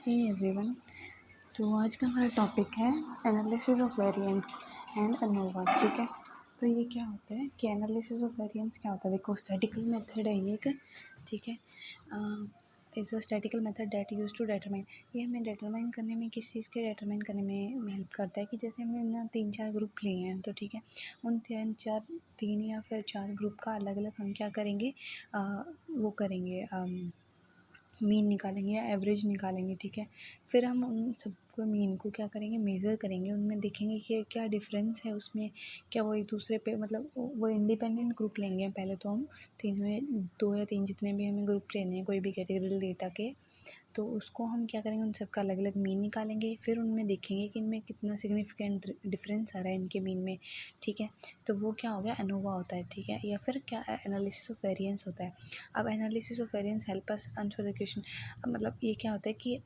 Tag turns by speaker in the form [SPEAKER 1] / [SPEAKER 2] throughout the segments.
[SPEAKER 1] Hey everyone. तो आज का हमारा टॉपिक है analysis of variance and ANOVA. ठीक है, तो ये क्या होता है कि एनालिसिस ऑफ वेरिएंस क्या होता है। देखो, स्टैटिकल मेथड है ये एक। ठीक है, is a statical method that use to determine. ये हमें डिटरमाइन करने में, किस चीज़ के डिटरमाइन करने में हेल्प करता है कि जैसे हमने ना 3-4 ग्रुप लिए हैं, तो ठीक है, उन 3 या फिर 4 ग्रुप का अलग अलग हम क्या करेंगे, वो करेंगे, मीन निकालेंगे या एवरेज निकालेंगे। ठीक है, फिर हम उन सबको मीन को क्या करेंगे, मेज़र करेंगे, उनमें देखेंगे कि क्या डिफरेंस है उसमें, क्या वो एक दूसरे पे, मतलब वो इंडिपेंडेंट ग्रुप लेंगे। पहले तो हम 3 में 2 या 3 जितने भी हमें ग्रुप लेने हैं कोई भी कैटेगरी डेटा के, तो उसको हम क्या करेंगे, उन सबका अलग अलग मीन निकालेंगे। फिर उनमें देखेंगे कि इनमें कितना सिग्निफिकेंट डिफरेंस आ रहा है इनके मीन में। ठीक है, तो वो क्या हो गया, एनोवा होता है। ठीक है, या फिर क्या, एनालिसिस ऑफ वेरिएंस होता है। अब analysis of variance help us answer the question. मतलब ये क्या होता है कि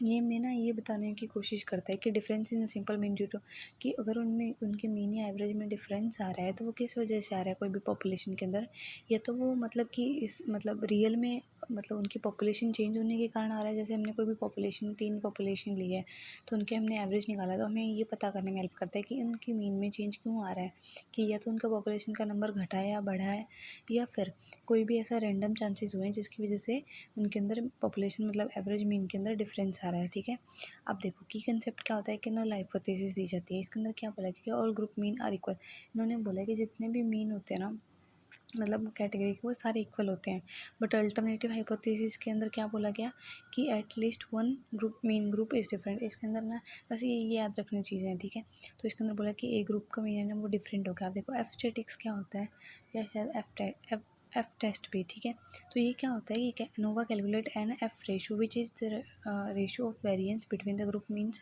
[SPEAKER 1] ये मैं ना ये बताने की कोशिश करता है कि difference in simple mean due to, कि अगर उनमें उनके मीन या एवरेज में डिफरेंस आ रहा है तो वो किस वजह से आ रहा है कोई भी पॉपुलेशन के अंदर, या तो वो मतलब कि इस मतलब रियल में, मतलब उनकी पॉपुलेशन चेंज होने के कारण आ रहा है। जैसे हमने कोई भी पॉपुलेशन 3 पॉपुलेशन ली है, तो उनके हमने एवरेज निकाला, तो हमें ये पता करने में हेल्प करता है कि उनकी मीन में चेंज क्यों आ रहा है, कि या तो उनका पॉपुलेशन का नंबर घटा है या बढ़ा है, या फिर कोई भी ऐसा रैंडम चांसेस हुए हैं जिसकी वजह से उनके अंदर पॉपुलेशन मतलब एवरेज मीन के अंदर डिफरेंस आ रहा है। ठीक है, अब देखो की कंसेप्ट क्या होता है कि नल हाइपोथेसिस दी जाती है। इसके अंदर क्या बोला कि all group mean are equal. इन्होंने बोला कि जितने भी मीन होते हैं ना, मतलब कैटेगरी के, वो सारे इक्वल होते हैं। बट अल्टरनेटिव हाइपोथेसिस के अंदर क्या बोला गया कि at least one group mean group is different. इसके अंदर ना बस ये याद रखने चीज़ें हैं। ठीक है, तो इसके अंदर बोला कि ए ग्रुप का मीन है ना वो डिफरेंट होगा। आप देखो एफ स्टैटिक्स क्या होता है, या शायद एफ टेस्ट भी। ठीक है, तो ये क्या होता है कि ANOVA calculate an F ratio which is the ratio of variance between the group means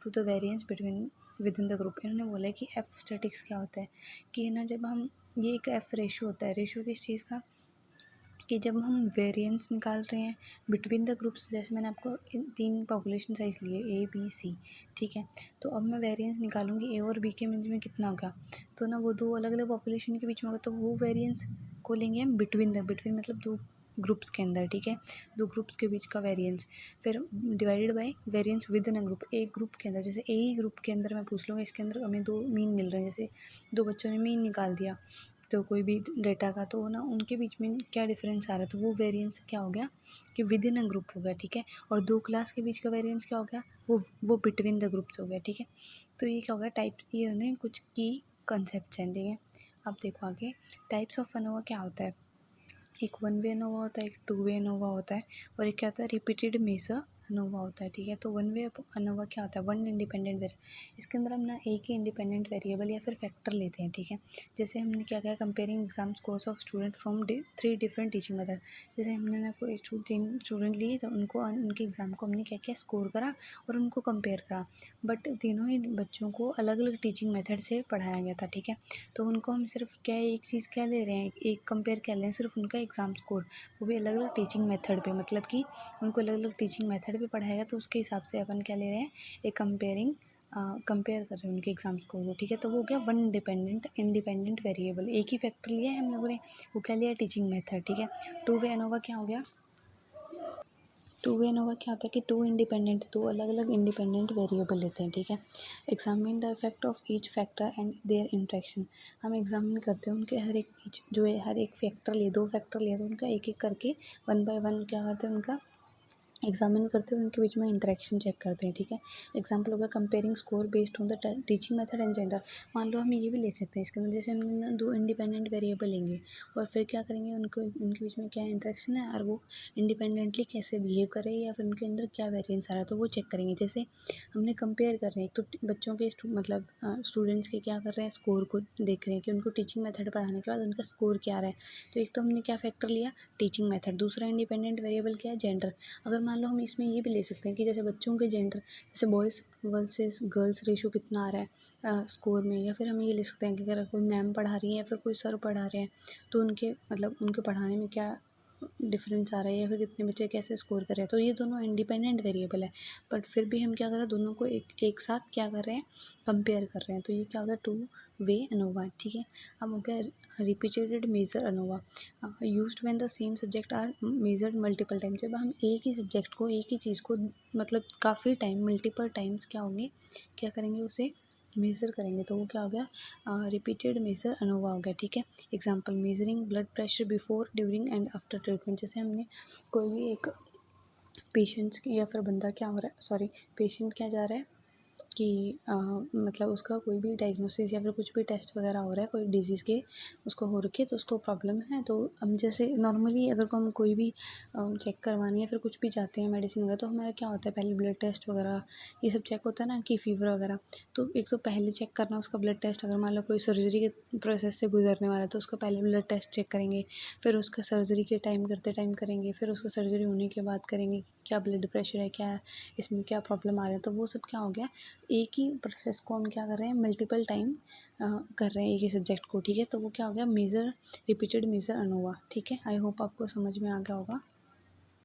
[SPEAKER 1] to the variance between within the group. इन्होंने बोला है कि एफ स्टैटिक्स क्या होता है कि ना, जब हम, ये एक एफ रेशो होता है। रेशो किस चीज़ का, कि जब हम वेरिएंस निकाल रहे हैं बिटवीन द ग्रुप्स, जैसे मैंने आपको 3 पॉपुलेशन साइज लिए ए बी सी। ठीक है, तो अब मैं वेरिएंस निकालूंगी ए और बी के बीच में कितना होगा, तो ना वो 2 अलग अलग पॉपुलेशन के बीच में होगा, तो वो वेरिएंस को लेंगे हम बिटवीन मतलब 2 ग्रुप्स के अंदर। ठीक है, 2 ग्रुप्स के बीच का वेरिएंस, फिर divided by variance with in a group. एक ग्रुप के अंदर, जैसे ए ही ग्रुप के अंदर मैं पूछ लूँगा, इसके अंदर हमें 2 मीन मिल रहे हैं, जैसे 2 बच्चों ने मीन निकाल दिया तो कोई भी डेटा का, तो ना उनके बीच में क्या डिफरेंस आ रहा है, तो वो वेरिएंस क्या हो गया कि विद इन अ ग्रुप हो गया। ठीक है, और 2 क्लास के बीच का वेरिएंस क्या हो गया, वो बिटवीन द ग्रुप्स हो गया। ठीक है, तो ये क्या हो गया, टाइप, ये उन्हें कुछ की कंसेप्ट हैं। ठीक है, अब देखो आगे टाइप्स ऑफ अनोवा क्या होता है। एक 1 वे अनोवा होता है, एक 2 वे अनोवा होता है, और एक क्या होता है, रिपीटेड मेजर अनोवा होता है। ठीक है, तो 1 वे अनोवा क्या होता है, वन इंडिपेंडेंट वेरिएबल। इसके अंदर हम ना एक ही इंडिपेंडेंट वेरिएबल या फिर फैक्टर लेते हैं। ठीक है, जैसे हमने क्या किया, comparing exam scores of student from 3 different teaching method. जैसे हमने ना कोई 3 स्टूडेंट लिए, तो उनको उनके एग्ज़ाम को हमने क्या किया, स्कोर करा और उनको कंपेयर करा। बट तीनों ही बच्चों को अलग अलग टीचिंग मेथड से पढ़ाया गया था। ठीक है, तो उनको हम सिर्फ क्या, एक चीज़ क्या ले रहे हैं, एक कंपेयर कर रहे हैं, सिर्फ उनका एग्ज़ाम स्कोर, वो भी अलग अलग टीचिंग मेथड पे, मतलब कि उनको अलग अलग टीचिंग मेथड पे पढ़ाएगा, तो उसके हिसाब से अपन क्या ले रहे हैं, एक कंपेयर कर रहे हैं उनके एग्ज़ाम स्कोर को। ठीक है, तो वो क्या, वन इंडिपेंडेंट वेरिएबल, एक ही फैक्टर लिया है हम लोगों ने, वो क्या लिया, टीचिंग मेथड। ठीक है, 2 वे एनोवा क्या हो गया, 2 वे एनोवा क्या होता है कि 2 अलग अलग इंडिपेंडेंट वेरिएबल लेते हैं। ठीक है, examine the effect of each factor and their interaction. हम एग्जामिन करते हैं उनके हर एक जो है, हर एक फैक्टर लिए, 2 फैक्टर लिए, तो उनका एक एक करके 1 बाय 1 क्या करते हैं, उनका एग्जामिन करते हैं, उनके बीच में इंटरेक्शन चेक करते हैं। ठीक है, एग्जाम्पल होगा comparing score based on the teaching method and gender. मान लो हम ये भी ले सकते हैं इसके अंदर, जैसे हम 2 इंडिपेंडेंट वेरिएबल लेंगे और फिर क्या करेंगे, उनको उनके बीच में क्या इंटरेक्शन है और वो इंडिपेंडेंटली कैसे बिहेव करे, या फिर उनके अंदर क्या वेरिएंस आ रहा है, तो वो चेक करेंगे। जैसे हमने कंपेयर कर रहे हैं, एक तो बच्चों के मतलब स्टूडेंट्स के क्या कर रहे हैं, स्कोर को देख रहे हैं कि उनको टीचिंग मेथड पढ़ाने के बाद उनका स्कोर क्या आ रहा है। तो एक तो हमने क्या फैक्टर लिया, टीचिंग मेथड, दूसरा इंडिपेंडेंट वेरिएबल क्या है, जेंडर। अगर मान लो हम इसमें ये भी ले सकते हैं कि जैसे बच्चों के जेंडर, जैसे बॉयज़ वर्सेस गर्ल्स रेशो कितना आ रहा है स्कोर में, या फिर हम ये ले सकते हैं कि अगर कोई मैम पढ़ा रही है या फिर कोई सर पढ़ा रहे हैं, तो उनके मतलब उनके पढ़ाने में क्या डिफरेंस आ रहा है, या फिर कितने बच्चे कैसे स्कोर कर रहे हैं। तो ये दोनों इंडिपेंडेंट वेरिएबल है, बट फिर भी हम क्या कर रहे हैं, दोनों को एक साथ क्या कर रहे हैं, कंपेयर कर रहे हैं। तो ये क्या होगा, वे अनोवा, ठीक है। अब हो गया repeated measure ANOVA, used when the same subject are measured multiple time. जब हम एक ही सब्जेक्ट को, एक ही चीज़ को मतलब काफ़ी टाइम, मल्टीपल टाइम्स क्या होंगे, क्या करेंगे, उसे मेज़र करेंगे, तो वो क्या हो गया, रिपीटेड मेजर अनोवा हो गया, ठीक है। Example, measuring blood pressure before, during and after treatment. जैसे हमने कोई भी एक पेशेंट्स की, या फिर बंदा क्या हो रहा है, सॉरी पेशेंट क्या जा रहा है कि मतलब उसका कोई भी डायग्नोसिस या फिर कुछ भी टेस्ट वगैरह हो रहा है कोई डिजीज़ के, उसको हो रखी है, तो उसको प्रॉब्लम है, तो हम जैसे नॉर्मली अगर को हम कोई भी चेक करवानी है, फिर कुछ भी जाते हैं मेडिसिन वगैरह, तो हमारा क्या होता है, पहले ब्लड टेस्ट वगैरह ये सब चेक होता है ना, कि फ़ीवर वगैरह। तो एक तो पहले चेक करना उसका ब्लड टेस्ट, अगर मान लो कोई सर्जरी के प्रोसेस से गुजरने वाला है, तो उसका पहले ब्लड टेस्ट चेक करेंगे, फिर उसका सर्जरी के टाइम करते टाइम करेंगे, फिर उसका सर्जरी होने के बाद करेंगे, क्या ब्लड प्रेशर है, क्या इसमें क्या प्रॉब्लम आ रहा है। तो वो सब क्या हो गया, एक ही प्रोसेस को हम क्या कर रहे हैं, मल्टीपल टाइम कर रहे हैं एक ही सब्जेक्ट को, ठीक है। तो वो क्या हो गया, मेजर, रिपीटेड मेजर अनोवा, ठीक है। आई होप आपको समझ में आ गया होगा।